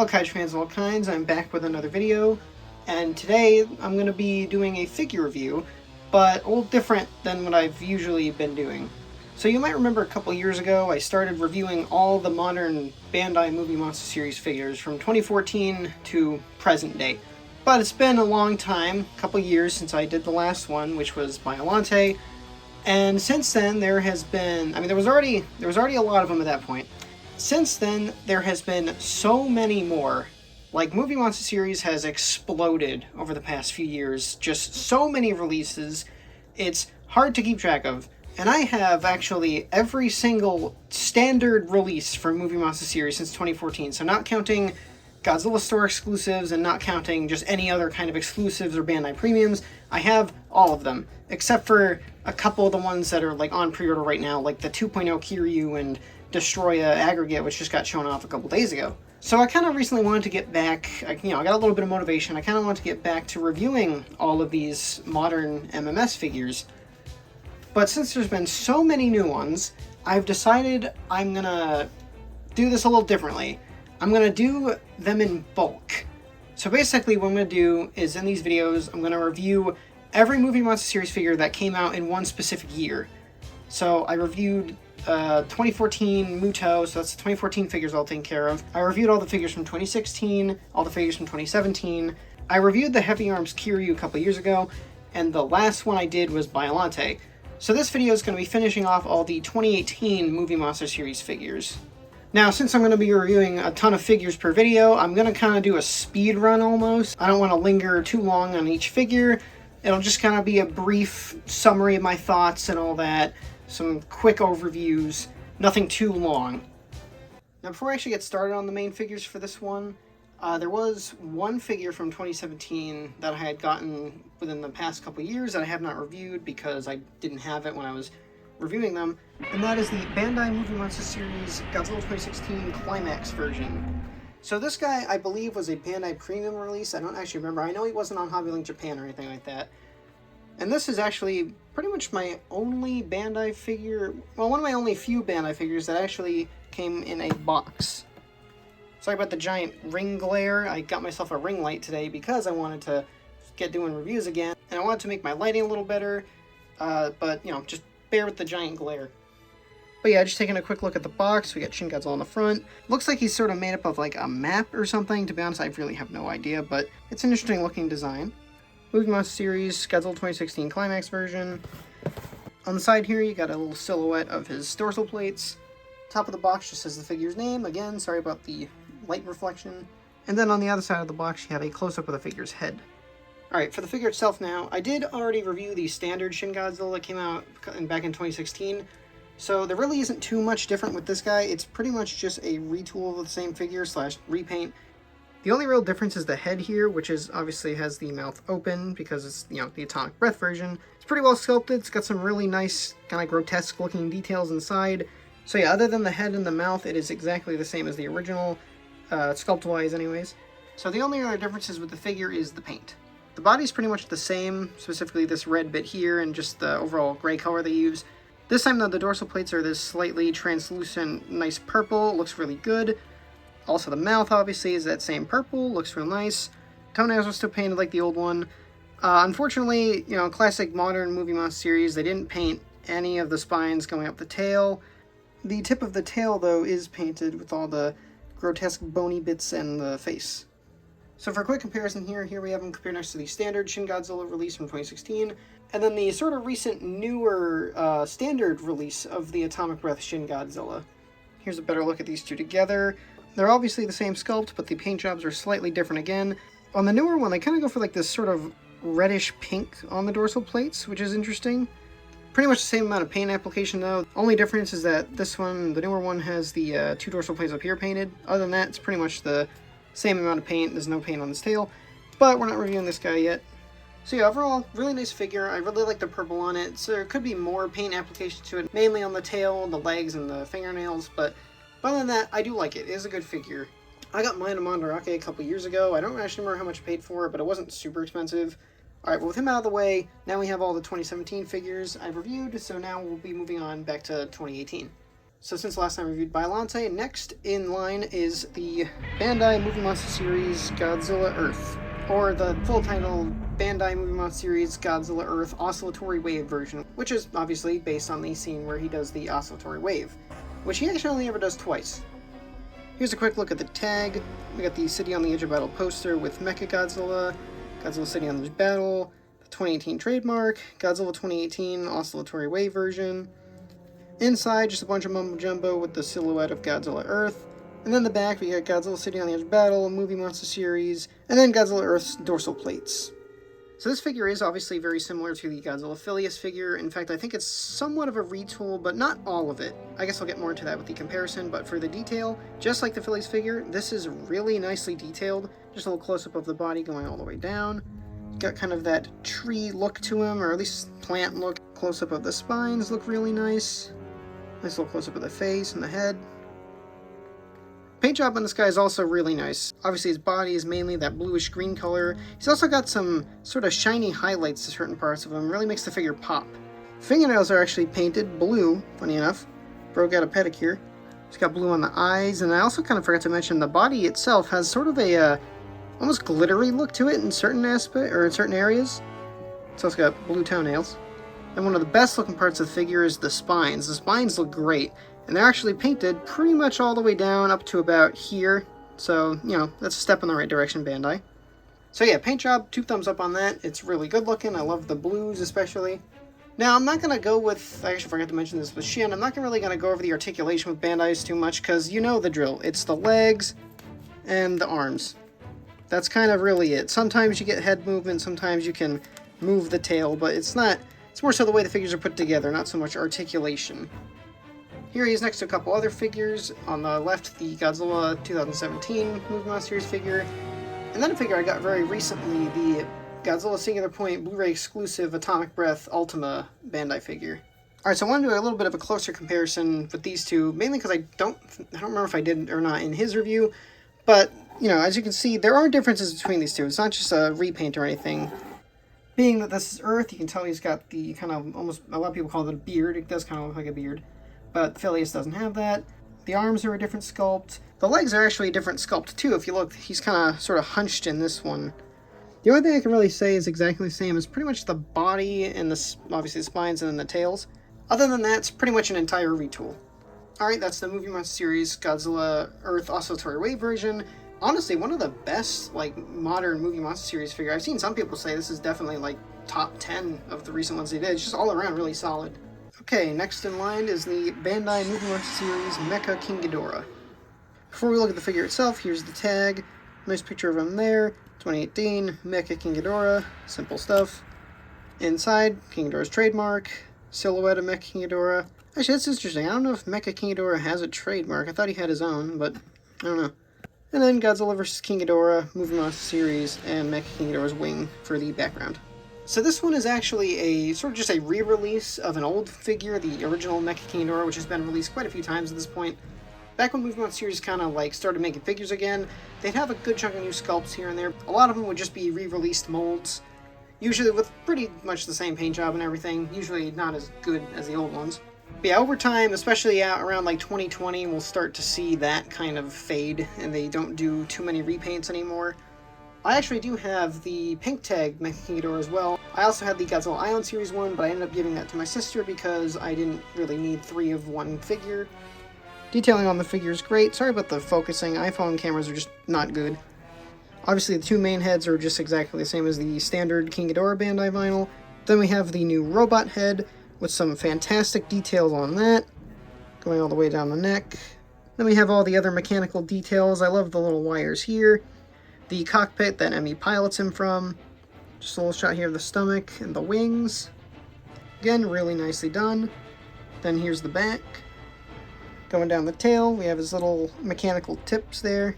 Well, Kaiju fans of all kinds, I'm back with another video, and today I'm going to be doing a figure review, but a little different than what I've usually been doing. So you might remember a couple years ago I started reviewing all the modern Bandai Movie Monster series figures from 2014 to present day. But it's been a long time, a couple years since I did the last one, which was Biollante, and since then there has been, there was already a lot of them at that point. Since then, there has been so many more. Like, Movie Monster series has exploded over the past few years. Just so many releases, it's hard to keep track of. And I have actually every single standard release for Movie Monster series since 2014. So not counting Godzilla Store exclusives and not counting just any other kind of exclusives or Bandai premiums, I have all of them. Except for a couple of the ones that are like on pre-order right now, like the 2.0 Kiryu and Destroya aggregate, which just got shown off a couple days ago. So I kind of recently wanted to get back, I got a little bit of motivation. I kind of wanted to get back to reviewing all of these modern MMS figures. But since there's been so many new ones, I've decided I'm going to do this a little differently. I'm going to do them in bulk. So basically what I'm going to do is in these videos, I'm going to review every Movie Monster series figure that came out in one specific year. So I reviewed 2014 Muto, so that's the 2014 figures all taken care of. I reviewed all the figures from 2016, all the figures from 2017. I reviewed the Heavy Arms Kiryu a couple years ago, and the last one I did was Biollante. So this video is going to be finishing off all the 2018 Movie Monster series figures. Now, since I'm going to be reviewing a ton of figures per video, I'm going to kind of do a speed run almost. I don't want to linger too long on each figure. It'll just kind of be a brief summary of my thoughts and all that. Some quick overviews, nothing too long. Now before I actually get started on the main figures for this one, there was one figure from 2017 that I had gotten within the past couple years that I have not reviewed because I didn't have it when I was reviewing them, and that is the Bandai Movie Monster series Godzilla 2016 Climax version. So this guy, I believe, was a Bandai Premium release. I don't actually remember. I know he wasn't on HobbyLink Japan or anything like that. And this is actually pretty much my only Bandai figure, well, one of my only few Bandai figures that actually came in a box. Sorry about the giant ring glare. I got myself a ring light today because I wanted to get doing reviews again, and I wanted to make my lighting a little better, but, just bear with the giant glare. But yeah, just taking a quick look at the box, we got Shin Godzilla on the front. Looks like he's sort of made up of like a map or something. To be honest, I really have no idea, but it's an interesting looking design. Movie Monster series, Godzilla 2016 Climax version. On the side here, you got a little silhouette of his dorsal plates. Top of the box just says the figure's name. Again, sorry about the light reflection. And then on the other side of the box, you have a close-up of the figure's head. Alright, for the figure itself now, I did already review the standard Shin Godzilla that came out back in 2016. So there really isn't too much different with this guy. It's pretty much just a retool of the same figure / repaint. The only real difference is the head here, which is obviously has the mouth open because it's, the Atomic Breath version. It's pretty well sculpted. It's got some really nice, kind of grotesque looking details inside. So yeah, other than the head and the mouth, it is exactly the same as the original, sculpt-wise anyways. So the only other differences with the figure is the paint. The body's pretty much the same, specifically this red bit here and just the overall gray color they use. This time though, the dorsal plates are this slightly translucent, nice purple. It looks really good. Also, the mouth, obviously, is that same purple. Looks real nice. Toenails are still painted like the old one. Unfortunately, classic modern Movie Monster series, they didn't paint any of the spines going up the tail. The tip of the tail, though, is painted with all the grotesque bony bits and the face. So for a quick comparison here we have them compared next to the standard Shin Godzilla release from 2016, and then the sort of recent, newer, standard release of the Atomic Breath Shin Godzilla. Here's a better look at these two together. They're obviously the same sculpt, but the paint jobs are slightly different again. On the newer one, they kind of go for like this sort of reddish pink on the dorsal plates, which is interesting. Pretty much the same amount of paint application though. Only difference is that this one, the newer one, has the two dorsal plates up here painted. Other than that, it's pretty much the same amount of paint. There's no paint on this tail, but we're not reviewing this guy yet. So yeah, overall, really nice figure. I really like the purple on it. So there could be more paint application to it, mainly on the tail, the legs, and the fingernails, but other than that, I do like it. It is a good figure. I got mine at Mandarake a couple years ago. I don't actually remember how much I paid for it, but it wasn't super expensive. Alright, well with him out of the way, now we have all the 2017 figures I've reviewed, so now we'll be moving on back to 2018. So since last time I reviewed Biollante, next in line is the Bandai Movie Monster Series Godzilla Earth, or the full title Bandai Movie Monster Series Godzilla Earth Oscillatory Wave version, which is obviously based on the scene where he does the oscillatory wave, which he actually only ever does twice. Here's a quick look at the tag. We got the City on the Edge of Battle poster with Mechagodzilla, Godzilla City on the Edge of Battle, the 2018 trademark, Godzilla 2018 Oscillatory Wave version. Inside, just a bunch of mumbo jumbo with the silhouette of Godzilla Earth. And then the back, we got Godzilla City on the Edge of Battle, Movie Monster Series, and then Godzilla Earth's dorsal plates. So this figure is obviously very similar to the Godzilla Phileas figure. In fact, I think it's somewhat of a retool, but not all of it. I guess I'll get more into that with the comparison, but for the detail, just like the Phileas figure, this is really nicely detailed. Just a little close-up of the body going all the way down. Got kind of that tree look to him, or at least plant look. Close-up of the spines look really nice. Nice little close-up of the face and the head. Paint job on this guy is also really nice. Obviously his body is mainly that bluish green color. He's also got some sort of shiny highlights to certain parts of him. Really makes the figure pop. Fingernails are actually painted blue, funny enough. Bro got a pedicure. He's got blue on the eyes, and I also kind of forgot to mention the body itself has sort of a almost glittery look to it in certain aspects, or in certain areas. It's also got blue toenails. And one of the best looking parts of the figure is the spines. The spines look great. And they're actually painted pretty much all the way down up to about here. So, you know, that's a step in the right direction, Bandai. So yeah, paint job, 2 thumbs up on that. It's really good looking. I love the blues especially. Now, I'm not going to go with, I actually forgot to mention this with Shin, I'm not really going to go over the articulation with Bandai's too much, because you know the drill. It's the legs and the arms. That's kind of really it. Sometimes you get head movement, sometimes you can move the tail, but it's more so the way the figures are put together, not so much articulation. Here he is next to a couple other figures. On the left, the Godzilla 2017 Movie Monster Series figure. And then a figure I got very recently, the Godzilla Singular Point Blu-ray exclusive Atomic Breath Ultima Bandai figure. Alright, so I want to do a little bit of a closer comparison with these two, mainly because I don't remember if I did or not in his review, but, you know, as you can see, there are differences between these two. It's not just a repaint or anything. Being that this is Earth, you can tell he's got the kind of, almost, a lot of people call it a beard. It does kind of look like a beard. But Phileas doesn't have that. The arms are a different sculpt. The legs are actually a different sculpt too. If you look, he's kind of sort of hunched in this one. The only thing I can really say is exactly the same. It's pretty much the body and obviously the spines and then the tails. Other than that, it's pretty much an entire retool. Alright, that's the Movie Monster Series Godzilla Earth Oscillatory Wave version. Honestly, one of the best modern Movie Monster Series figure. I've seen some people say this is definitely top 10 of the recent ones they did. It's just all around really solid. Okay, next in line is the Bandai Movie Monster Series Mecha King Ghidorah. Before we look at the figure itself, here's the tag. Nice picture of him there. 2018, Mecha King Ghidorah. Simple stuff. Inside, King Ghidorah's trademark. Silhouette of Mecha King Ghidorah. Actually, that's interesting. I don't know if Mecha King Ghidorah has a trademark. I thought he had his own, but I don't know. And then Godzilla vs. King Ghidorah, Movie Monster Series, and Mecha King Ghidorah's wing for the background. So this one is actually a sort of just a re-release of an old figure, the original Mecha King Ghidorah, which has been released quite a few times at this point. Back when Movie Monster Series kind of started making figures again, they'd have a good chunk of new sculpts here and there. A lot of them would just be re-released molds, usually with pretty much the same paint job and everything, usually not as good as the old ones. But yeah, over time, especially around 2020, we'll start to see that kind of fade, and they don't do too many repaints anymore. I actually do have the pink tag Mecha King Ghidorah as well. I also had the Godzilla Island Series one, but I ended up giving that to my sister because I didn't really need 3 of one figure. Detailing on the figure is great. Sorry about the focusing. iPhone cameras are just not good. Obviously, the 2 main heads are just exactly the same as the standard King Ghidorah Bandai vinyl. Then we have the new robot head with some fantastic details on that, going all the way down the neck. Then we have all the other mechanical details. I love the little wires here. The cockpit that Emmy pilots him from. Just a little shot here of the stomach and the wings. Again, really nicely done. Then here's the back. Going down the tail, we have his little mechanical tips there.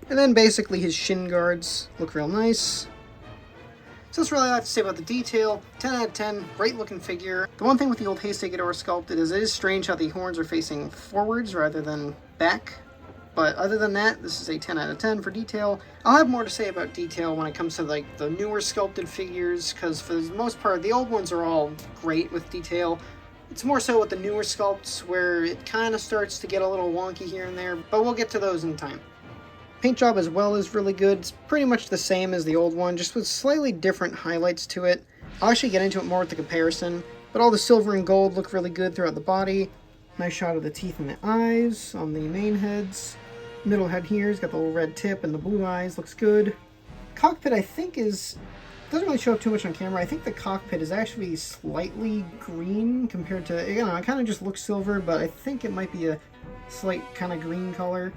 And then basically his shin guards look real nice. So that's really all I have to say about the detail. 10 out of 10, great looking figure. The one thing with the old Heisei Ghidorah sculpt is it is strange how the horns are facing forwards rather than back. But other than that, this is a 10 out of 10 for detail. I'll have more to say about detail when it comes to the newer sculpted figures, because for the most part, the old ones are all great with detail. It's more so with the newer sculpts where it kind of starts to get a little wonky here and there, but we'll get to those in time. Paint job as well is really good. It's pretty much the same as the old one, just with slightly different highlights to it. I'll actually get into it more with the comparison, but all the silver and gold look really good throughout the body. Nice shot of the teeth and the eyes on the main heads. Middle head here has got the little red tip and the blue eyes, looks good. Cockpit I think doesn't really show up too much on camera. I think the cockpit is actually slightly green compared to, you know, it kind of just looks silver, but I think it might be a slight kind of green color.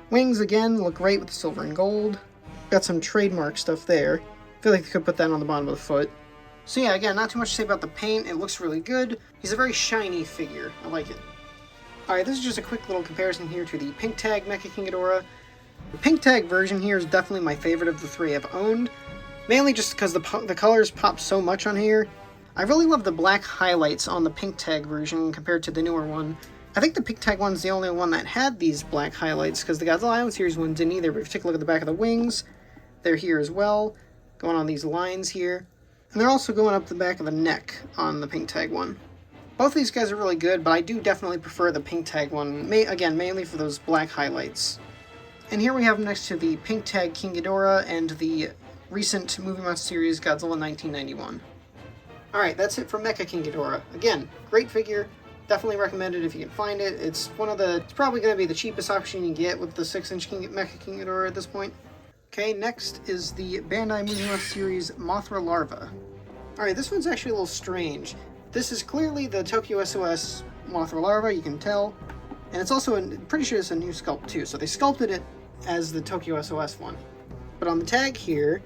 Wings, again, look great with the silver and gold. Got some trademark stuff there. I feel like they could put that on the bottom of the foot. So yeah, again, not too much to say about the paint. It looks really good. He's a very shiny figure. I like it. Alright, this is just a quick little comparison here to the Pink Tag Mecha King Ghidorah. The Pink Tag version here is definitely my favorite of the three I've owned. Mainly just because the colors pop so much on here. I really love the black highlights on the Pink Tag version compared to the newer one. I think the Pink Tag one's the only one that had these black highlights, because the Godzilla Island series one didn't either, but if you take a look at the back of the wings, they're here as well, going on these lines here. And they're also going up the back of the neck on the Pink Tag one. Both of these guys are really good, but I do definitely prefer the Pink Tag one, again, mainly for those black highlights. And here we have next to the Pink Tag King Ghidorah and the recent Movie Monster series Godzilla 1991. Alright, that's it for Mecha King Ghidorah. Again, great figure. Definitely recommend it if you can find it. It's probably going to be the cheapest option you can get with the 6-inch Mecha King Ghidorah at this point. Okay, next is the Bandai Movie Monster series Mothra Larva. Alright, this one's actually a little strange. This is clearly the Tokyo SOS Mothra Larva, you can tell. And it's also, pretty sure it's a new sculpt too, so they sculpted it as the Tokyo SOS one. But on the tag here,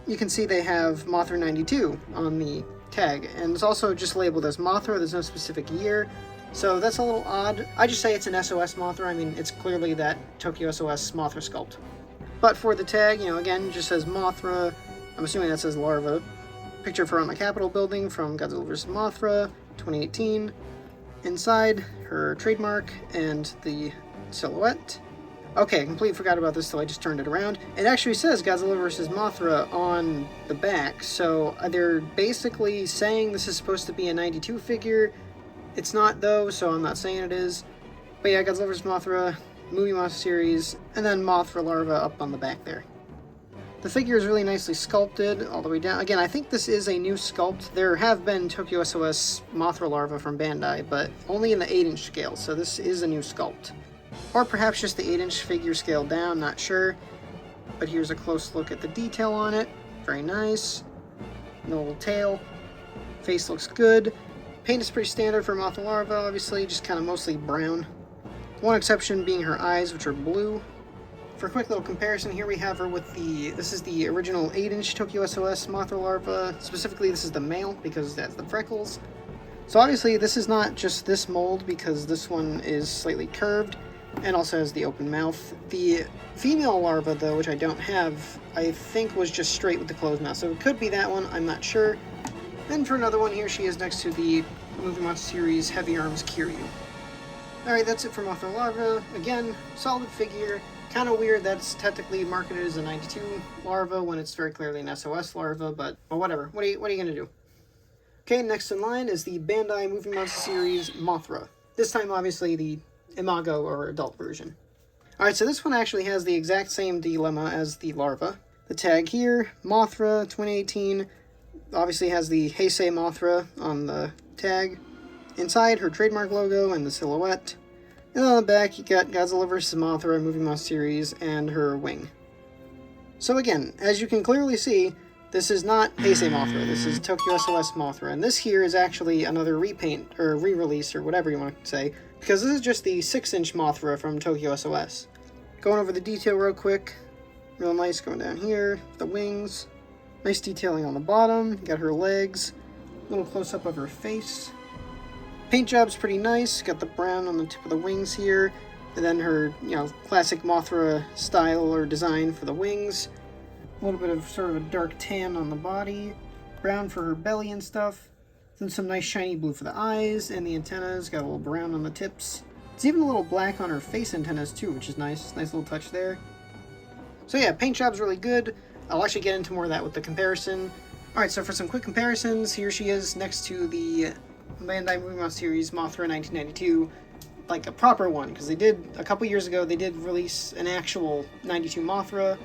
you can see they have Mothra 92 on the tag, and it's also just labeled as Mothra. There's no specific year, so that's a little odd. I just say it's an SOS Mothra. I mean, it's clearly that Tokyo SOS Mothra sculpt. But for the tag, you know, again, it just says Mothra. I'm assuming that says Larva. Picture of her on the Capitol building from Godzilla vs. Mothra 2018. Inside, her trademark and the silhouette. Okay, I completely forgot about this till I just turned it around. It actually says Godzilla vs. Mothra on the back, so they're basically saying this is supposed to be a 92 figure. It's not though, so I'm not saying it is. But yeah, Godzilla vs. Mothra, Movie Monster series, and then Mothra Larva up on the back there. The figure is really nicely sculpted all the way down. Again, I think this is a new sculpt. There have been Tokyo SOS Mothra Larva from Bandai, but only in the 8-inch scale, so this is a new sculpt. Or perhaps just the 8-inch figure scaled down, not sure. But here's a close look at the detail on it. Very nice. No little tail. Face looks good. Paint is pretty standard for Mothra Larva, obviously, just kind of mostly brown. One exception being her eyes, which are blue. For a quick little comparison, here we have her with this is the original 8-inch Tokyo SOS Mothra Larva. Specifically, this is the male, because that's the freckles. So obviously, this is not just this mold, because this one is slightly curved. And also has the open mouth. The female larva, though, which I don't have, I think was just straight with the closed mouth. So it could be that one, I'm not sure. And for another one, here she is next to the Movie Monster series Heavy Arms Kiryu. Alright, that's it for Mothra Larva. Again, solid figure. Kind of weird that's technically marketed as a 92 larva when it's very clearly an SOS larva, but well, whatever. What are you going to do? Okay, next in line is the Bandai Movie Monster series Mothra. This time, obviously, the Imago or adult version. Alright, so this one actually has the exact same dilemma as the larva. The tag here, Mothra 2018, obviously has the Heisei Mothra on the tag. Inside, her trademark logo and the silhouette. And on the back, you got Godzilla vs. Mothra Movie Monster series and her wing. So again, as you can clearly see, this is not Heisei Mothra, this is Tokyo SOS Mothra, and this here is actually another repaint, or re-release, or whatever you want to say, because this is just the 6-inch Mothra from Tokyo SOS. Going over the detail real quick, real nice going down here, the wings, nice detailing on the bottom, got her legs, a little close-up of her face. Paint job's pretty nice, got the brown on the tip of the wings here, and then her, classic Mothra style or design for the wings. A little bit of sort of a dark tan on the body, brown for her belly and stuff. Then some nice shiny blue for the eyes, and the antennas, got a little brown on the tips. There's even a little black on her face antennas too, which is nice. Nice little touch there. So yeah, paint job's really good. I'll actually get into more of that with the comparison. Alright, so for some quick comparisons, here she is next to the Bandai Movie Monster series Mothra 1992, like a proper one, because they did, a couple years ago, they did release an actual 92 Mothra.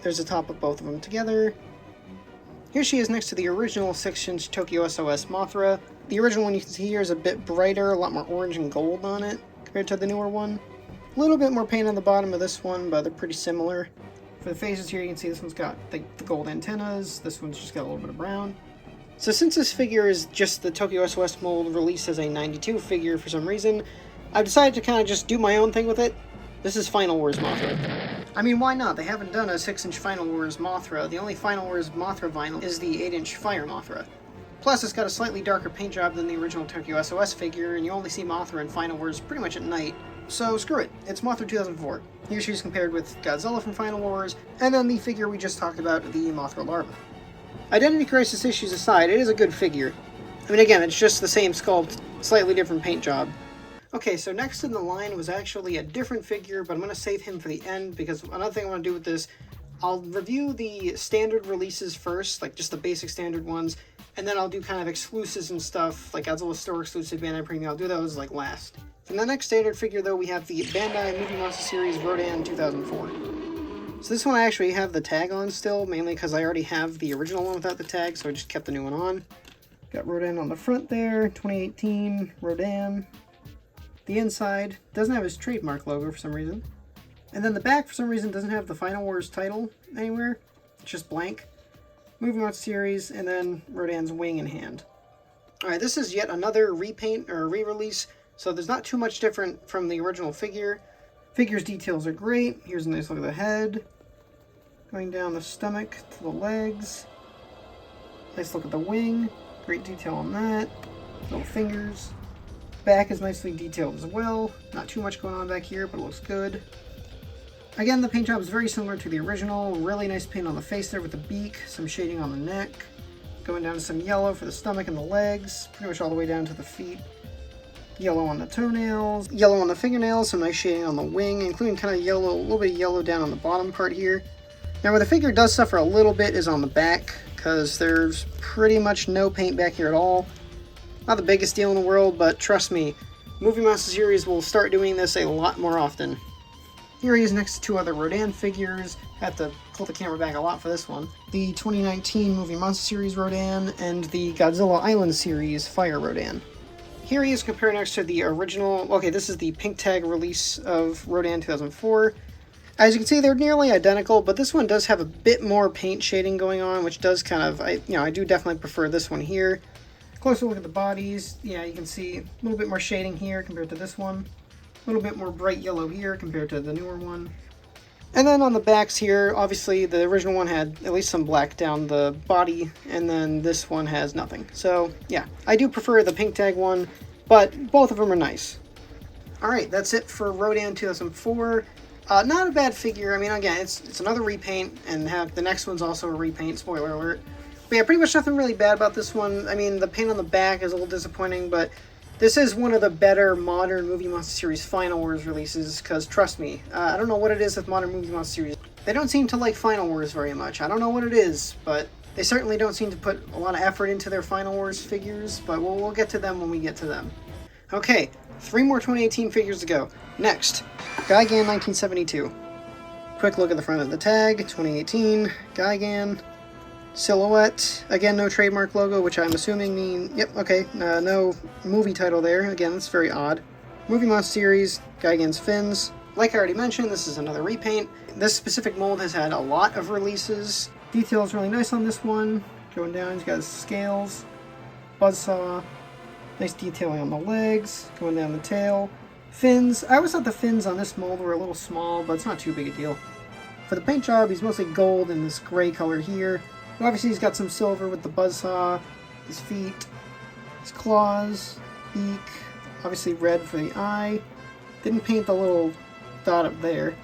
There's a top of both of them together. Here she is next to the original 6-inch Tokyo SOS Mothra. The original one you can see here is a bit brighter, a lot more orange and gold on it compared to the newer one. A little bit more paint on the bottom of this one, but they're pretty similar. For the faces here, you can see this one's got the gold antennas, this one's just got a little bit of brown. So since this figure is just the Tokyo SOS mold released as a 92 figure for some reason, I've decided to kind of just do my own thing with it. This is Final Wars Mothra. I mean, why not? They haven't done a 6-inch Final Wars Mothra. The only Final Wars Mothra vinyl is the 8-inch Fire Mothra. Plus, it's got a slightly darker paint job than the original Tokyo SOS figure, and you only see Mothra in Final Wars pretty much at night. So screw it, it's Mothra 2004. Here she's compared with Godzilla from Final Wars, and then the figure we just talked about, the Mothra Larva. Identity Crisis issues aside, it is a good figure. I mean, again, it's just the same sculpt, slightly different paint job. Okay, so next in the line was actually a different figure, but I'm going to save him for the end, because another thing I want to do with this, I'll review the standard releases first, like just the basic standard ones, and then I'll do kind of exclusives and stuff, like Godzilla Store exclusive, Bandai Premium, I'll do those like last. From the next standard figure, though, we have the Bandai Movie Monster series Rodan 2004. So this one I actually have the tag on still, mainly because I already have the original one without the tag, so I just kept the new one on. Got Rodan on the front there, 2018, Rodan. The inside doesn't have his trademark logo for some reason. And then the back, for some reason, doesn't have the Final Wars title anywhere. It's just blank. Movie Monster series, and then Rodan's wing and hand. Alright, this is yet another repaint or re-release, so there's not too much different from the original figure. Figure's details are great. Here's a nice look at the head. Going down the stomach to the legs. Nice look at the wing. Great detail on that. Little fingers. Back is nicely detailed as well. Not too much going on back here, but it looks good. Again, the paint job is very similar to the original. Really nice paint on the face there with the beak. Some shading on the neck. Going down to some yellow for the stomach and the legs. Pretty much all the way down to the feet. Yellow on the toenails. Yellow on the fingernails. Some nice shading on the wing, including kind of yellow, a little bit of yellow down on the bottom part here. Now where the figure does suffer a little bit is on the back, because there's pretty much no paint back here at all. Not the biggest deal in the world, but trust me, Movie Monster series will start doing this a lot more often. Here he is next to two other Rodan figures. Have to pull the camera back a lot for this one. The 2019 Movie Monster series Rodan and the Godzilla Island series Fire Rodan. Here he is compared next to the original. Okay, this is the pink tag release of Rodan 2004. As you can see, they're nearly identical, but this one does have a bit more paint shading going on, which does kind of, I do definitely prefer this one here. Closer look at the bodies. Yeah, you can see a little bit more shading here compared to this one. A little bit more bright yellow here compared to the newer one. And then on the backs here, obviously the original one had at least some black down the body, and then this one has nothing. So yeah, I do prefer the pink tag one, but both of them are nice. Alright, that's it for Rodan 2004. Not a bad figure. I mean, again, it's another repaint, and the next one's also a repaint, spoiler alert. But yeah, pretty much nothing really bad about this one. I mean, the paint on the back is a little disappointing, but this is one of the better modern Movie Monster series Final Wars releases, because trust me, I don't know what it is with modern Movie Monster series. They don't seem to like Final Wars very much. I don't know what it is, but they certainly don't seem to put a lot of effort into their Final Wars figures, but we'll get to them when we get to them. Okay, 3 more 2018 figures to go. Next, Gigan 1972. Quick look at the front of the tag, 2018, Gigan. Silhouette, again no trademark logo, which I'm assuming mean, yep, okay, no movie title there, again that's very odd. Movie Monster series, Gigan's fins. Like I already mentioned, this is another repaint. This specific mold has had a lot of releases. Detail is really nice on this one. Going down, he's got his scales, buzzsaw, nice detailing on the legs, going down the tail. Fins, I always thought the fins on this mold were a little small, but it's not too big a deal. For the paint job, he's mostly gold and this gray color here. Obviously he's got some silver with the buzzsaw, his feet, his claws, beak, obviously red for the eye. Didn't paint the little dot up there.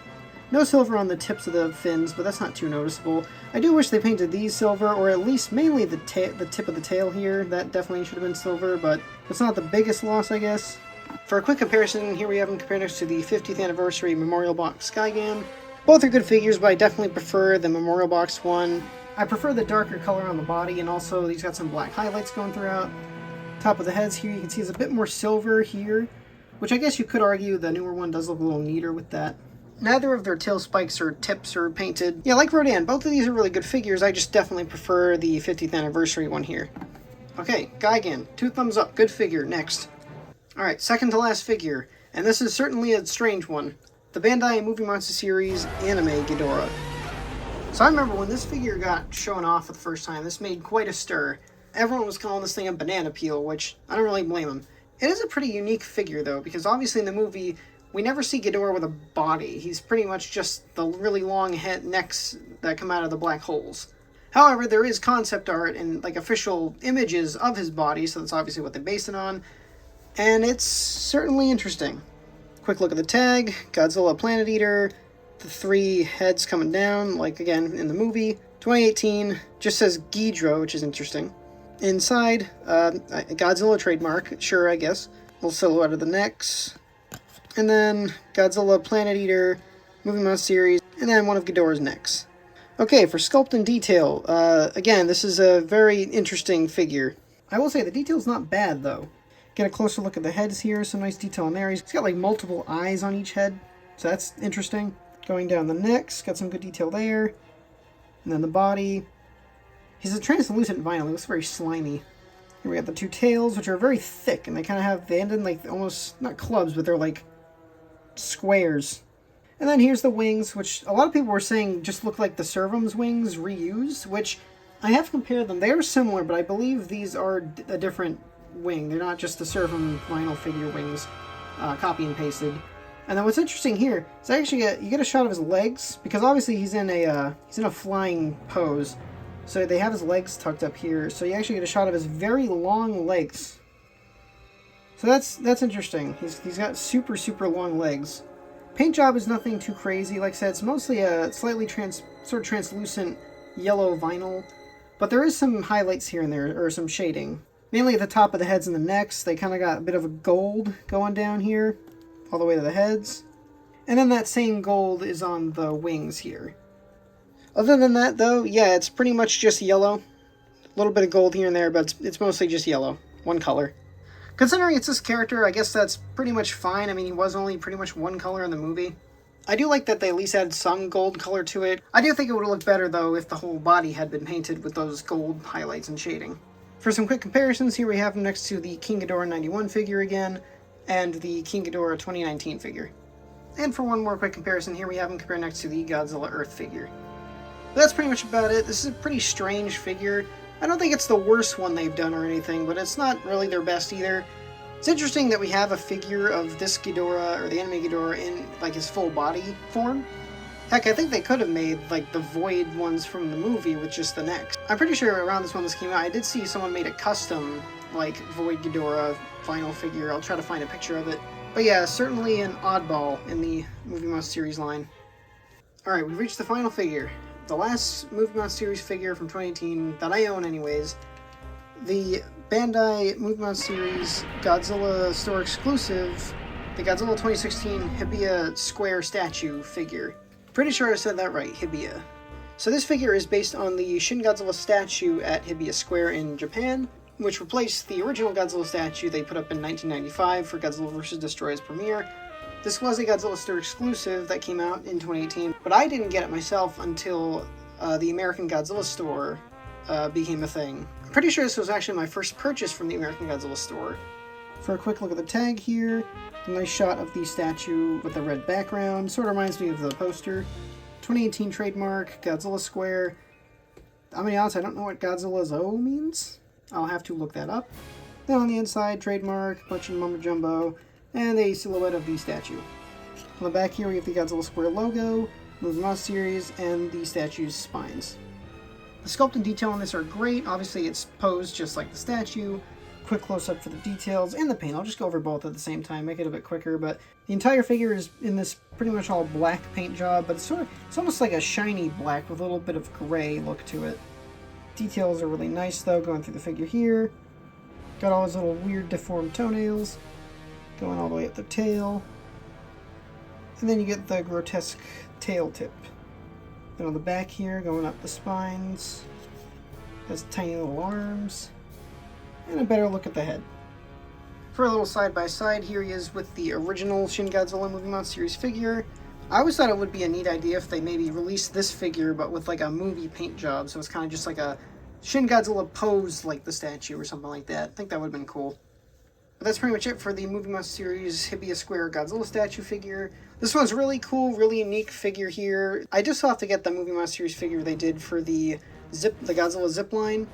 No silver on the tips of the fins, but that's not too noticeable. I do wish they painted these silver, or at least mainly the tip of the tail here. That definitely should have been silver, but it's not the biggest loss, I guess. For a quick comparison, here we have him compared next to the 50th anniversary Memorial Box Gigan. Both are good figures, but I definitely prefer the Memorial Box one. I prefer the darker color on the body, and also he's got some black highlights going throughout. Top of the heads here, you can see is a bit more silver here, which I guess you could argue the newer one does look a little neater with that. Neither of their tail spikes or tips are painted. Yeah, like Rodan, both of these are really good figures. I just definitely prefer the 50th anniversary one here. Okay, Gigan, 2 thumbs up, good figure. Next. Alright, second to last figure, and this is certainly a strange one. The Bandai Movie Monster series anime Ghidorah. So I remember when this figure got shown off for the first time, this made quite a stir. Everyone was calling this thing a banana peel, which I don't really blame them. It is a pretty unique figure, though, because obviously in the movie, we never see Ghidorah with a body. He's pretty much just the really long head necks that come out of the black holes. However, there is concept art and like official images of his body, so that's obviously what they base it on, and it's certainly interesting. Quick look at the tag, Godzilla Planet Eater, the 3 heads coming down, like again in the movie. 2018, just says Ghidra, which is interesting. Inside, Godzilla trademark, sure, I guess. Little silhouette of the necks. And then Godzilla Planet Eater, Movie Monster series, and then one of Ghidorah's necks. Okay, for sculpt and detail, again, this is a very interesting figure. I will say the detail's not bad, though. Get a closer look at the heads here, some nice detail in there. He's got like multiple eyes on each head, so that's interesting. Going down the necks, got some good detail there. And then the body. He's a translucent vinyl, he looks very slimy. Here we got the 2 tails, which are very thick, and they end in like almost, not clubs, but they're like squares. And then here's the wings, which a lot of people were saying just look like the Servum's wings reused, which I have compared them. They are similar, but I believe these are a different wing. They're not just the Servum vinyl figure wings, copy and pasted. And then what's interesting here is actually you get a shot of his legs, because obviously he's in a flying pose. So they have his legs tucked up here, so you actually get a shot of his very long legs. So that's interesting. He's got super long legs. Paint job is nothing too crazy. Like I said, it's mostly a slightly sort of translucent yellow vinyl, but there is some highlights here and there, or some shading. Mainly at the top of the heads and the necks, they kind of got a bit of a gold going down here, all the way to the heads. And then that same gold is on the wings here. Other than that, though, yeah, it's pretty much just yellow. A little bit of gold here and there, but it's mostly just yellow. One color. Considering it's this character, I guess that's pretty much fine. I mean, he was only pretty much one color in the movie. I do like that they at least added some gold color to it. I do think it would have looked better, though, if the whole body had been painted with those gold highlights and shading. For some quick comparisons, here we have him next to the King Ghidorah 91 figure again, and the King Ghidorah 2019 figure. And for one more quick comparison, here we have him compared next to the Godzilla Earth figure. But that's pretty much about it. This is a pretty strange figure. I don't think it's the worst one they've done or anything, but it's not really their best either. It's interesting that we have a figure of this Ghidorah, or the anime Ghidorah, in like his full body form. Heck, I think they could have made like the Void ones from the movie with just the necks. I'm pretty sure around this when this came out, I did see someone made a custom like Void Ghidorah vinyl figure. I'll try to find a picture of it. But yeah, certainly an oddball in the Movie Monster series line. Alright, we've reached the final figure. The last Movie Monster series figure from 2018 that I own anyways. The Bandai Movie Monster series Godzilla store exclusive, the Godzilla 2016 Hibiya square statue figure. Pretty sure I said that right, Hibiya. So this figure is based on the Shin Godzilla statue at Hibiya Square in Japan, which replaced the original Godzilla statue they put up in 1995 for Godzilla vs. Destroy's premiere. This was a Godzilla store exclusive that came out in 2018, but I didn't get it myself until the American Godzilla store became a thing. I'm pretty sure this was actually my first purchase from the American Godzilla store. For a quick look at the tag here, a nice shot of the statue with the red background. Sort of reminds me of the poster. 2018 trademark, Godzilla Square. I'm gonna be honest, I don't know what Godzilla's O means. I'll have to look that up. Then on the inside, trademark, bunch of mumbo jumbo, and a silhouette of the statue. On the back here we have the Godzilla Square logo, Movie Monster series, and the statue's spines. The sculpt and detail on this are great. Obviously it's posed just like the statue. Quick close-up for the details and the paint. I'll just go over both at the same time, make it a bit quicker, but the entire figure is in this pretty much all black paint job, but it's almost like a shiny black with a little bit of gray look to it. Details are really nice though, going through the figure here. Got all his little weird deformed toenails, going all the way up the tail. And then you get the grotesque tail tip. Then on the back here, going up the spines, has tiny little arms. and a better look at the head. For a little side-by-side, here he is with the original Shin Godzilla Movie Monster series figure. I always thought it would be a neat idea if they maybe released this figure, but with like a movie paint job, so it's kind of just like a Shin Godzilla pose like the statue or something like that. I think that would have been cool. But that's pretty much it for the Movie Monster series Hibiya Square Godzilla statue figure. This one's really cool, really unique figure here. I just have to get the Movie Monster series figure they did for the Godzilla zipline.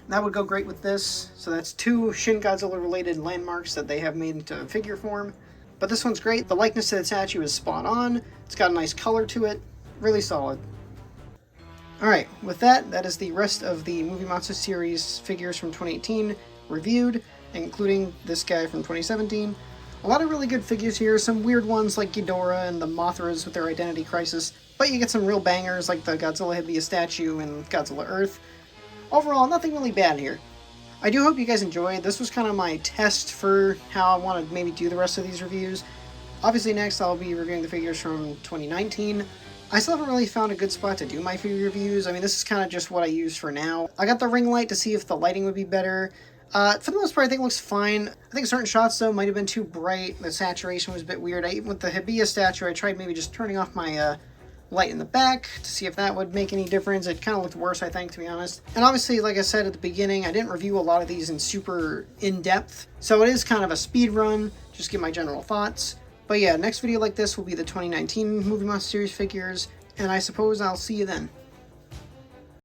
That would go great with this. So that's 2 Shin Godzilla related landmarks that they have made into figure form. But this one's great. The likeness to the statue is spot on. It's got a nice color to it. Really solid. Alright, with that, that is the rest of the Movie Monster series figures from 2018 reviewed, including this guy from 2017. A lot of really good figures here, some weird ones like Ghidorah and the Mothras with their identity crisis, but you get some real bangers like the Godzilla Hibiya statue and Godzilla Earth. Overall, nothing really bad here. I do hope you guys enjoyed. This was kind of my test for how I want to maybe do the rest of these reviews. Obviously next I'll be reviewing the figures from 2019. I still haven't really found a good spot to do my figure reviews. I mean, this is kind of just what I use for now. I got the ring light to see if the lighting would be better. For the most part, I think it looks fine. I think certain shots, though, might have been too bright. The saturation was a bit weird. Even with the Hibiya statue, I tried maybe just turning off my light in the back to see if that would make any difference. It kind of looked worse, I think, to be honest. And obviously, like I said at the beginning, I didn't review a lot of these in super in-depth, so it is kind of a speed run, just get my general thoughts. But yeah, next video like this will be the 2019 Movie Monster series figures, and I suppose I'll see you then.